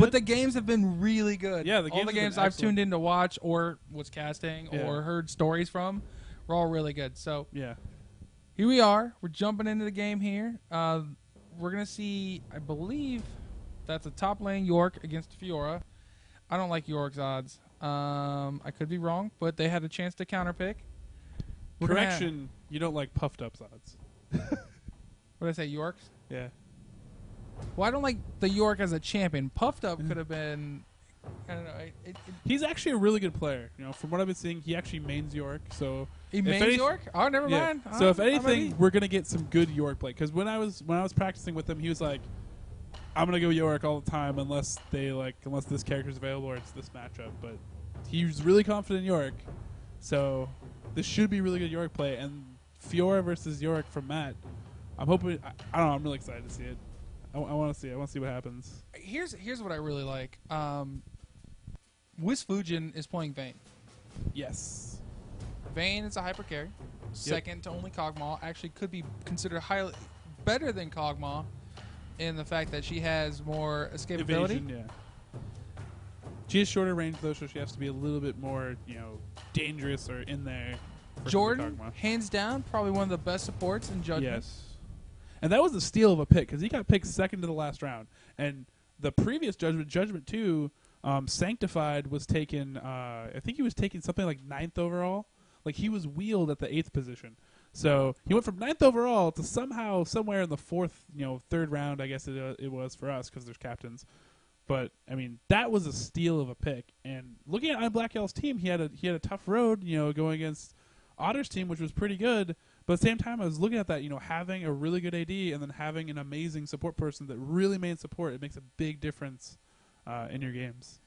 But the games have been really good. Yeah, all the games I've tuned in to watch or was casting or heard stories from were all really good. So yeah, here we are. We're jumping into the game here. We're going to see, I believe, that's a top lane York against Fiora. I don't like York's odds. I could be wrong, but they had a chance to counterpick. Correction, you don't like puffed up's odds. What did I say, York's? Yeah. Well, I don't like the York as a champion. Puffed up could have been, I don't know. He's actually a really good player. You know, from what I've been seeing, he actually mains York. So he mains York? Oh, never mind. So if anything, we're gonna get some good York play. Because when I was practicing with him, he was like, "I'm gonna go York all the time unless this character's available or it's this matchup." But he's really confident in York, so this should be really good York play. And Fiora versus York from Matt, I'm hoping. I don't know. I'm really excited to see it. I want to see it. I want to see what happens. Here's what I really like. Wiz Fujin is playing Vayne. Yes. Vayne is a hyper carry, second to only Kog'Maw. Actually, could be considered highly better than Kog'Maw in the fact that she has more escapability. Evasion, yeah. She has shorter range though, so she has to be a little bit more, dangerous or in there. Jordan, hands down, probably one of the best supports in Judgment. Yes. And that was a steal of a pick because he got picked second to the last round. And the previous Judgment 2, Sanctified was taken, I think he was taken something like 9th overall. Like he was wheeled at the 8th position. So he went from 9th overall to somewhere in the 4th, 3rd round, I guess it was for us because there's captains. But, I mean, that was a steal of a pick. And looking at ImBlackYall's team, he had a tough road, going against Otter's team, which was pretty good. But at the same time, I was looking at that, having a really good AD and then having an amazing support person that really main support, it makes a big difference in your games.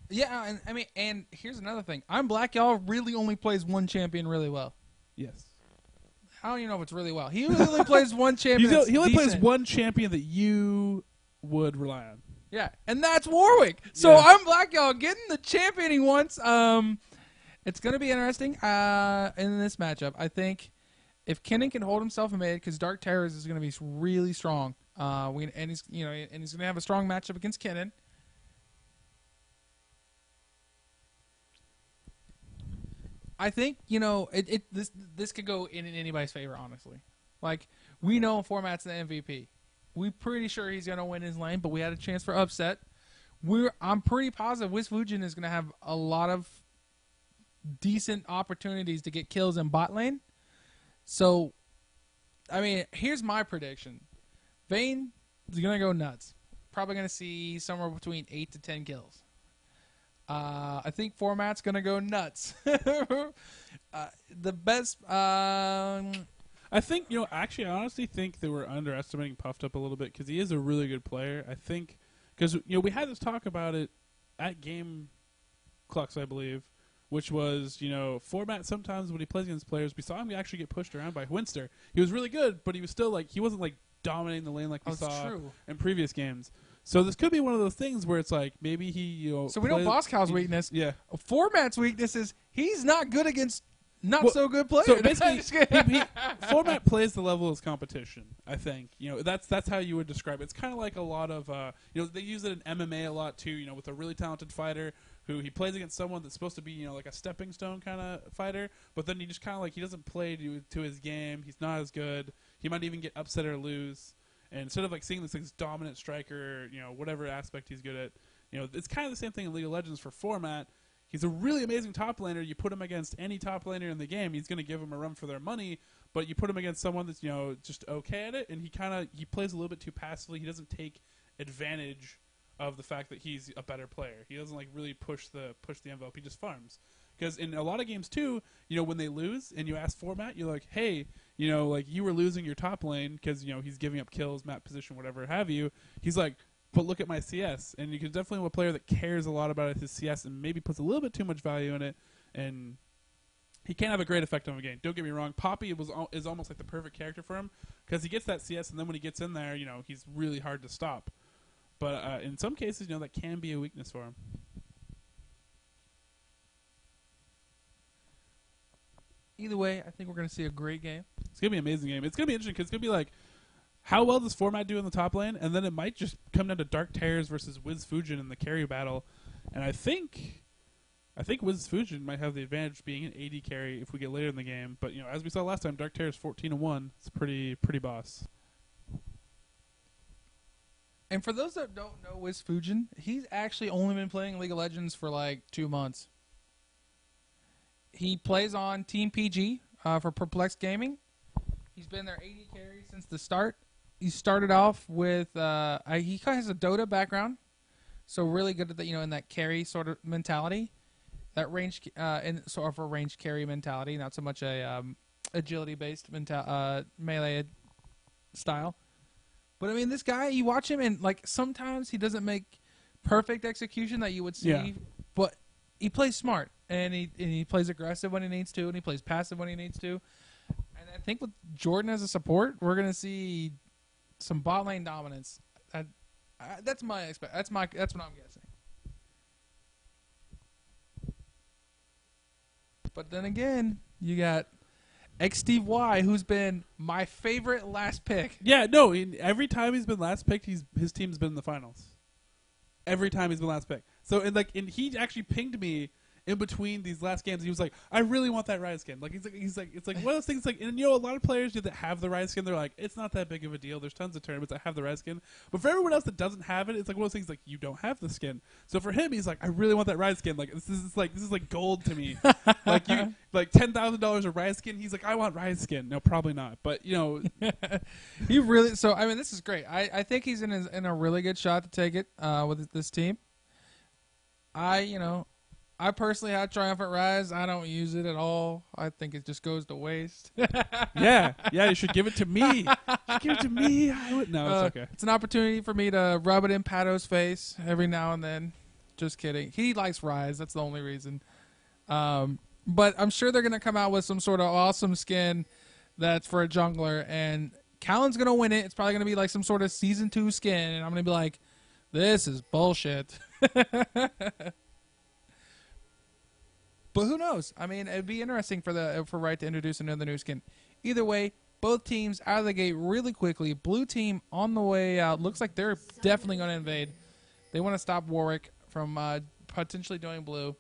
Yeah, and here's another thing. ImBlackYall really only plays one champion really well. Yes. I don't even know if it's really well. He really only plays one champion He only plays one champion that you would rely on. Yeah, and that's Warwick. So ImBlackYall getting the champion he wants. It's going to be interesting in this matchup. I think if Kennen can hold himself in mid, because DarkTerrorZ is going to be really strong, and he's going to have a strong matchup against Kennen. I think this could go in anybody's favor. Honestly, like we know Format's the MVP. We're pretty sure he's going to win his lane, but we had a chance for upset. I'm pretty positive Wiz Fujin is going to have a lot of decent opportunities to get kills in bot lane. So, I mean, here's my prediction. Vayne is going to go nuts. Probably going to see somewhere between 8 to 10 kills. I think Format's going to go nuts. The best... I think, actually, I honestly think that we're underestimating Puffed Up a little bit because he is a really good player. I think, because, we had this talk about it at Game Clux, I believe, which was, Format sometimes when he plays against players, we saw him actually get pushed around by Winster. He was really good, but he was still, he wasn't, dominating the lane like we saw in previous games. So this could be one of those things where it's maybe he, So we know Boscow's weakness. Yeah. Format's weakness is he's not good against so good players. So basically, Format plays the level of his competition. I think that's how you would describe it. It's kind of like a lot of they use it in MMA a lot too. With a really talented fighter who he plays against someone that's supposed to be like a stepping stone kind of fighter, but then he just kind of he doesn't play to his game. He's not as good. He might even get upset or lose. And instead of seeing this dominant striker, whatever aspect he's good at, it's kind of the same thing in League of Legends for Format. He's a really amazing top laner. You put him against any top laner in the game, he's going to give him a run for their money. But you put him against someone that's just okay at it, and he plays a little bit too passively. He doesn't take advantage of the fact that he's a better player. He doesn't really push the envelope. He just farms. Because in a lot of games too, when they lose and you ask Format, you're like, hey, you were losing your top lane because he's giving up kills, map position, whatever have you. He's like, but look at my CS, and you can definitely have a player that cares a lot about his CS and maybe puts a little bit too much value in it, and he can have a great effect on the game. Don't get me wrong, Poppy is almost like the perfect character for him because he gets that CS, and then when he gets in there, he's really hard to stop. But in some cases, that can be a weakness for him. Either way, I think we're going to see a great game. It's going to be an amazing game. It's going to be interesting because it's going to be how well does format do in the top lane, and then it might just come down to DarkTerrorZ versus WizFujin in the carry battle, and I think WizFujin might have the advantage being an AD carry if we get later in the game. But as we saw last time, DarkTerrorZ 14-1. It's pretty boss. And for those that don't know WizFujin, he's actually only been playing League of Legends for like 2 months. He plays on Team PG for Perplex Gaming. He's been their AD carry since the start. He started off with he has a Dota background, so really good at the, in that carry sort of mentality, that range and sort of a range carry mentality, not so much a agility based melee style. But I mean, this guy, you watch him, and like sometimes he doesn't make perfect execution that you would see, but he plays smart, and he plays aggressive when he needs to, and he plays passive when he needs to. And I think with Jordan as a support, we're gonna see some bot lane dominance. That's what I'm guessing. But then again, you got Steve Y, who's been my favorite last pick. Yeah, no. Every time he's been last picked, his team's been in the finals. Every time he's been last picked. So and he actually pinged me in between these last games. He was like, "I really want that Rise skin." He's like, it's like one of those things. Like, and a lot of players that have the Rise skin, they're like, it's not that big of a deal. There's tons of tournaments that have the Rise skin, but for everyone else that doesn't have it, it's like one of those things. Like, you don't have the skin. So for him, he's like, I really want that Rise skin. Like, this is like gold to me. like $10,000 of Rise skin. He's like, I want Rise skin. No, probably not. But he really. So I mean, this is great. I think he's in a really good shot to take it with this team. I personally had Triumphant Rise. I don't use it at all. I think it just goes to waste. yeah, you should give it to me. Give it to me. No, it's okay. It's an opportunity for me to rub it in Pato's face every now and then. Just kidding. He likes Rise. That's the only reason. But I'm sure they're going to come out with some sort of awesome skin that's for a jungler. And Callan's going to win it. It's probably going to be like some sort of Season 2 skin. And I'm going to be like, this is bullshit. But who knows? I mean, it'd be interesting for Riot to introduce another new skin. Either way, both teams out of the gate really quickly. Blue team on the way out. Looks like they're definitely going to invade. They want to stop Warwick from potentially doing blue.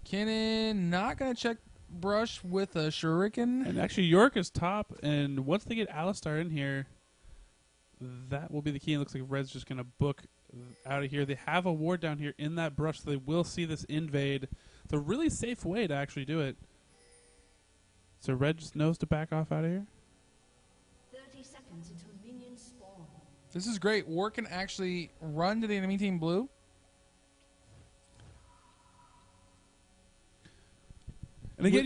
Kennen not going to check brush with a shuriken. And actually, York is top. And once they get Alistar in here, that will be the key. It looks like Red's just going to book out of here. They have a ward down here in that brush, so they will see this invade. It's a really safe way to actually do it. So Red just knows to back off out of here. 30 seconds until minions spawn. This is great. War can actually run to the enemy team blue. And again,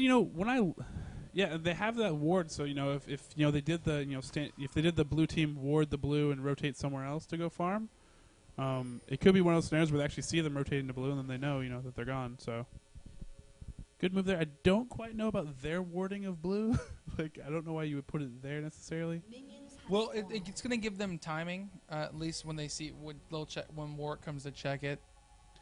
they have that ward. So if they did if they did the blue team ward the blue and rotate somewhere else to go farm. It could be one of those scenarios where they actually see them rotating to blue and then they know, that they're gone. So, good move there. I don't quite know about their warding of blue. I don't know why you would put it there necessarily. Well, it's going to give them timing, at least when they see they'll check when Warwick comes to check it.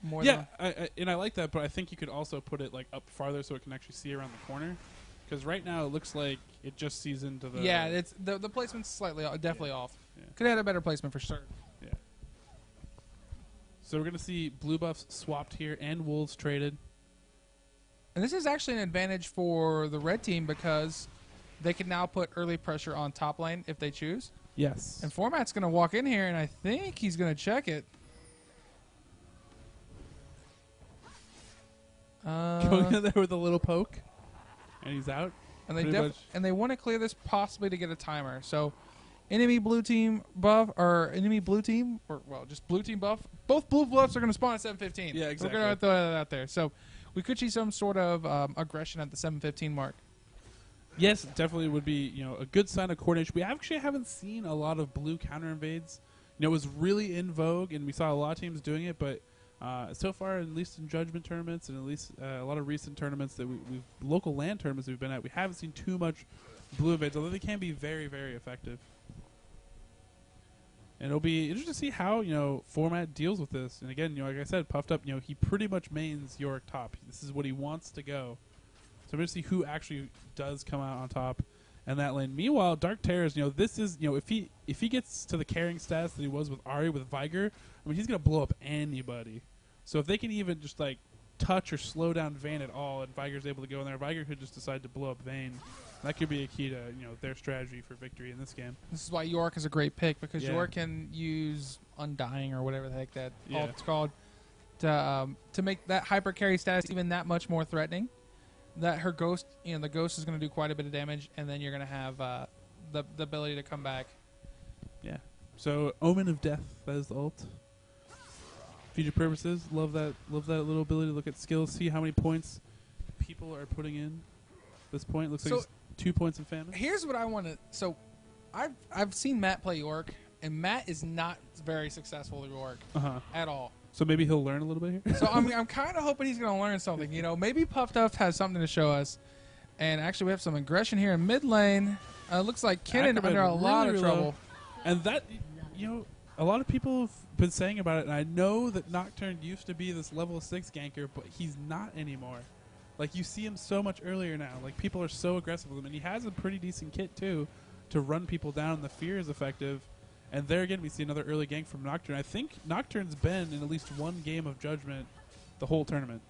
I like that, but I think you could also put it up farther so it can actually see around the corner. Because right now it looks like it just sees into the. Yeah, it's the placement's slightly definitely off. Yeah. Could have had a better placement for sure. Yeah. So we're going to see blue buffs swapped here and wolves traded. And this is actually an advantage for the red team because they can now put early pressure on top lane if they choose. Yes. And Format's going to walk in here, and I think he's going to check it. Going in there with a little poke, and he's out. And they want to clear this possibly to get a timer. So enemy blue team buff, or enemy blue team, or just blue team buff. Both blue buffs are going to spawn at 7:15. Yeah, exactly. We're going to throw that out there. So we could see some sort of aggression at the 7:15 mark. Yes, definitely would be a good sign of coordination. We actually haven't seen a lot of blue counter invades. It was really in vogue, and we saw a lot of teams doing it, but so far, at least in Judgment tournaments and at least a lot of recent tournaments that we've local LAN tournaments we've been at, we haven't seen too much blue invades, although they can be very, very effective. And it'll be interesting to see how format deals with this. And again, like I said, puffed up. He pretty much mains Yorick top. This is what he wants to go. So we're going to see who actually does come out on top. in that lane. Meanwhile, DarkTerrorZ, this is, if he gets to the carrying stats that he was with Ahri, with Viger, I mean, he's going to blow up anybody. So if they can even just, touch or slow down Vayne at all, and Viger's able to go in there, Viger could just decide to blow up Vayne. That could be a key to, their strategy for victory in this game. This is why York is a great pick, because Yeah. York can use Undying or whatever the heck that Yeah. it's called to make that hyper carry status even that much more threatening. That her ghost, the ghost is going to do quite a bit of damage, and then you're going to have the ability to come back. Yeah. So Omen of Death, that is the ult. Future purposes, love that little ability to look at skills, see how many points people are putting in. This point looks like it's 2 points in Famine. Here's what I want to. So, I've seen Matt play York, and Matt is not very successful at York at all. So maybe he'll learn a little bit here. So I'm kind of hoping he's going to learn something. Maybe Puff Duff has something to show us. And actually, we have some aggression here in mid lane. Looks like Kennen Ackerman under a lot of really trouble. low. And that, a lot of people have been saying about it, and I know that Nocturne used to be this level 6 ganker, but he's not anymore. You see him so much earlier now. People are so aggressive with him, and he has a pretty decent kit, too, to run people down. The fear is effective. And there again, we see another early gank from Nocturne. I think Nocturne's been in at least one game of Judgment the whole tournament.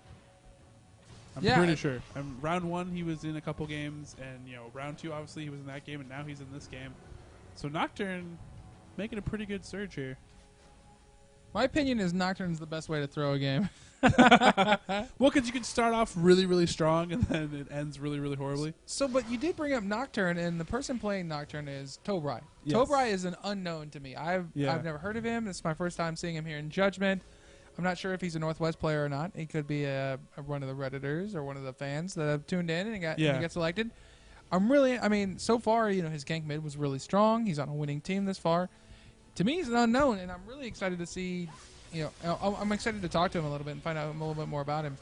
I'm pretty sure. Round 1, he was in a couple games, and round 2, obviously, he was in that game, and now he's in this game. So Nocturne making a pretty good surge here. My opinion is Nocturne's the best way to throw a game. Well, because you can start off really, really strong, and then it ends really, really horribly. So, but you did bring up Nocturne, and the person playing Nocturne is Tobrai. Yes. Tobrai is an unknown to me. I've never heard of him. This is my first time seeing him here in Judgment. I'm not sure if he's a Northwest player or not. He could be one of the Redditors or one of the fans that have tuned in and got selected. So far, his gank mid was really strong. He's on a winning team this far. To me, he's an unknown, and I'm really excited to see. I'm excited to talk to him a little bit and find out a little bit more about him.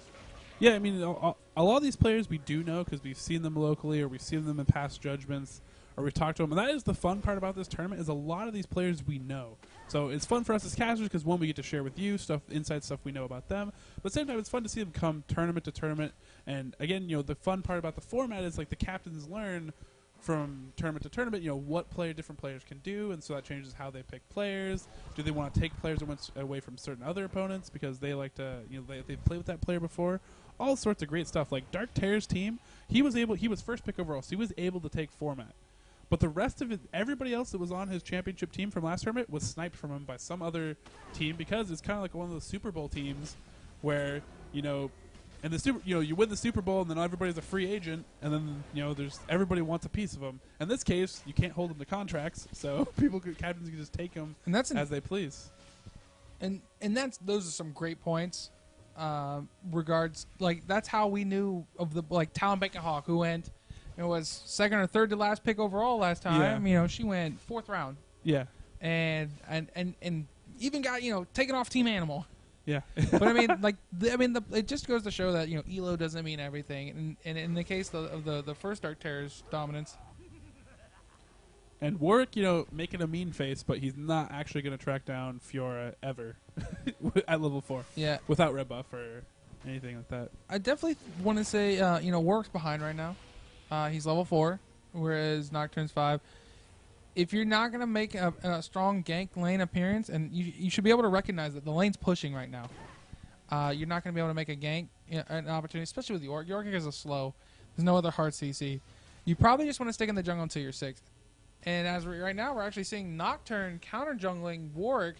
Yeah, I mean, a lot of these players we do know because we've seen them locally, or we've seen them in past Judgments, or we've talked to them. And that is the fun part about this tournament, is a lot of these players we know. So it's fun for us as casters because, one, we get to share with you inside stuff we know about them. But at the same time, it's fun to see them come tournament to tournament. And again, the fun part about the format is the captains learn from tournament to tournament, what different players can do, and so that changes how they pick players. Do they want to take players away from certain other opponents because they like to, they've played with that player before? All sorts of great stuff. DarkTerrorZ team, he was first pick overall, so he was able to take format. But the rest of it, everybody else that was on his championship team from last tournament was sniped from him by some other team, because it's kind of like one of those Super Bowl teams where, and the you win the Super Bowl, and then everybody's a free agent, and then there's everybody wants a piece of them. In this case, you can't hold them to contracts, so captains can just take them as they please. And those are some great points. That's how we knew of the Talon Bacon Hawk, who went, was second or third to last pick overall last time. Yeah. She went 4th round. Yeah, and even got taken off Team Animal. Yeah, but it just goes to show that Elo doesn't mean everything, and in the case of the first DarkTerrorZ dominance, and Warwick, making a mean face, but he's not actually going to track down Fiora ever at level 4. Yeah, without red buff or anything like that. I definitely want to say Warwick's behind right now. He's level 4, whereas Nocturne's 5. If you're not going to make a strong gank lane appearance, and you should be able to recognize that the lane's pushing right now, you're not going to be able to make a gank an opportunity, especially with York. York is a slow. There's no other hard CC. You probably just want to stick in the jungle until you're 6th. And right now, we're actually seeing Nocturne counter jungling Warwick.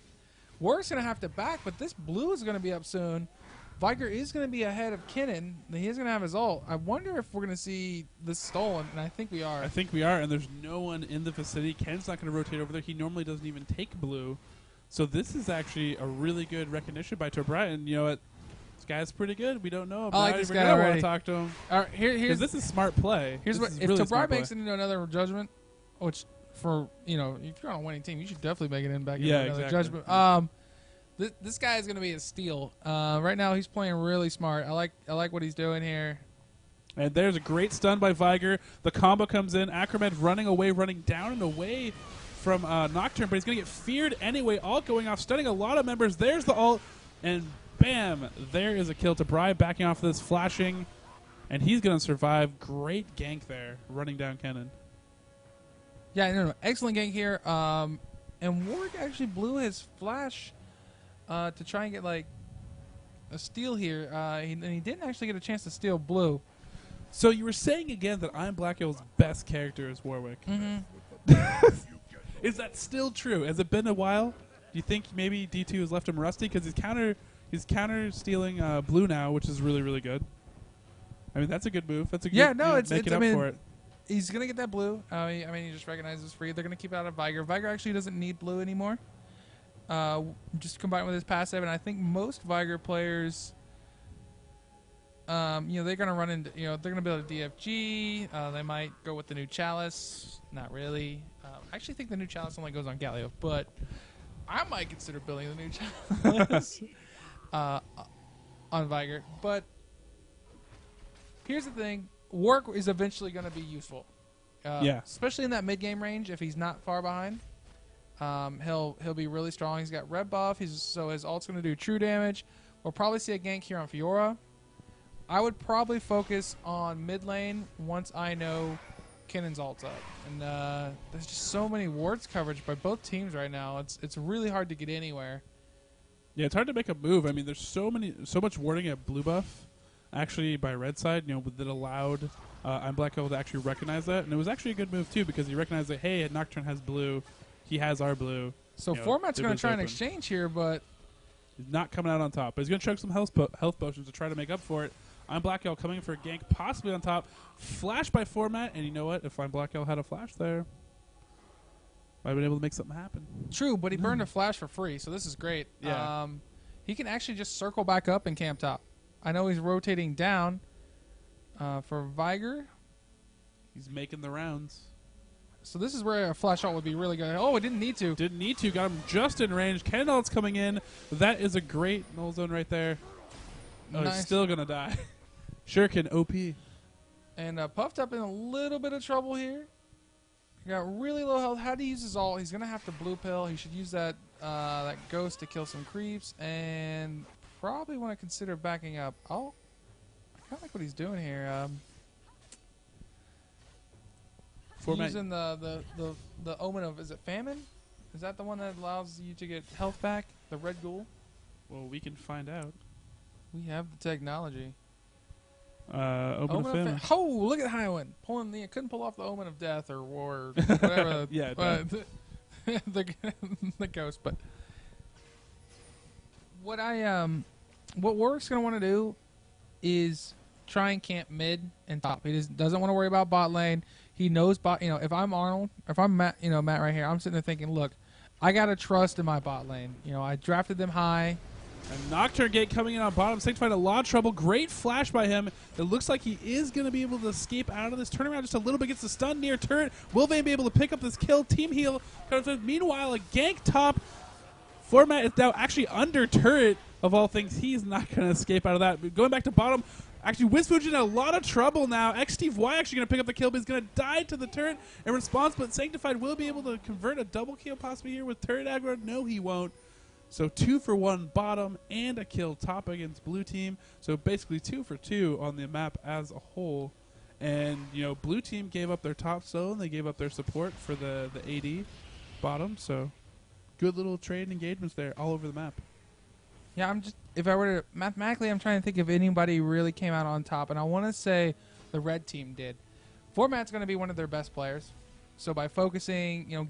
Warwick's going to have to back, but this blue is going to be up soon. Viger is going to be ahead of Kennen. He is going to have his ult. I wonder if we're going to see this stolen, and I think we are. I think we are, and there's no one in the vicinity. Kennen's not going to rotate over there. He normally doesn't even take blue. So this is actually a really good recognition by Tobrai. And what? This guy's pretty good. We don't know. I like this guy already. Want to talk to him. All right, here's this is smart play. Here's what: if Tobrai makes it into another Judgment, which if you're on a winning team, you should definitely make it into another Judgment. This guy is going to be a steal. Right now, he's playing really smart. I like what he's doing here. And there's a great stun by Viger. The combo comes in. Acromed running down and away from Nocturne, but he's going to get feared anyway. Ult going off, stunning a lot of members. There's the ult, and bam! There is a kill to Bri, backing off this, flashing, and he's going to survive. Great gank there, running down Kennen. Yeah, no, excellent gank here. And Warwick actually blew his flash to try and get like a steal here. And he didn't actually get a chance to steal blue. So you were saying again that ImBlackYall's best character is Warwick. Is that still true? Has it been a while? Do you think maybe D2 has left him rusty? Because he's counter stealing blue now, which is really, really good. I mean, that's a good move. That's a good making up for it. He's going to get that blue. I mean, he just recognizes free. They're going to keep it out of Viger. Viger actually doesn't need blue anymore. Just combined with his passive, and I think most Viger players, they're going to run into, they're going to build a DFG. They might go with the new Chalice. Not really. I actually think the new Chalice only goes on Galio, but I might consider building the new Chalice on Viger. But here's the thing. Warwick is eventually going to be useful. Especially in that mid-game range if he's not far behind. He'll be really strong. He's got red buff, so his ult's going to do true damage. We'll probably see a gank here on Fiora. I would probably focus on mid lane once I know Kinnon's ult's up. And there's just so many wards coverage by both teams right now. It's really hard to get anywhere. Yeah, it's hard to make a move. I mean, there's so much warding at blue buff. Actually, by red side, that allowed ImBlackYall to actually recognize that, and it was actually a good move too because he recognized that Nocturne has blue, he has our blue. So Format's going to try and exchange here, but he's not coming out on top. But he's going to chug some health potions to try to make up for it. ImBlackYall coming for a gank, possibly on top. Flash by Format, and you know what? If ImBlackYall had a flash there, I'd been able to make something happen. True, but he burned a flash for free, so this is great. Yeah. He can actually just circle back up and camp top. I know he's rotating down for Viger. He's making the rounds. So this is where a flash ult would be really good. Oh, it didn't need to. Didn't need to. Got him just in range. Cannon's coming in. That is a great null zone right there. Oh, Nice. he's still going to die. Shuriken, OP. And Puffed up in a little bit of trouble here. He got really low health. How do he use his ult? He's going to have to blue pill. He should use that ghost to kill some creeps. And probably want to consider backing up. Oh, I kind of like what he's doing here. Using the omen of, is it famine? Is that the one that allows you to get health back? The red ghoul? Well, we can find out. We have the technology. Omen of famine. Oh, look at Highwind pulling the. Couldn't pull off the omen of death or war, or whatever. Yeah, the ghost. But what Warwick's gonna want to do is try and camp mid and top. He just doesn't want to worry about bot lane. He knows bot. If I'm Arnold, if I'm Matt, Matt right here, I'm sitting there thinking, look, I gotta trust in my bot lane. I drafted them high. And Nocturne Gate coming in on bottom. Sanctified a lot of trouble. Great flash by him. It looks like he is going to be able to escape out of this. Turn around just a little bit. Gets the stun near turret. Will Vayne be able to pick up this kill? Team heal. Meanwhile, a gank top. Format is now actually under turret, of all things. He's not going to escape out of that. But going back to bottom. Actually, Wisfuji in a lot of trouble now. XTY actually going to pick up the kill, but he's going to die to the turret in response. But Sanctified will be able to convert a double kill possibly here with turret aggro. No, he won't. So 2 for 1 bottom and a kill top against blue team. So basically 2 for 2 on the map as a whole. And, blue team gave up their top zone. They gave up their support for the AD bottom. So good little trade engagements there all over the map. Yeah, if I were to, mathematically, I'm trying to think if anybody really came out on top. And I want to say the red team did. Format's going to be one of their best players. So by focusing,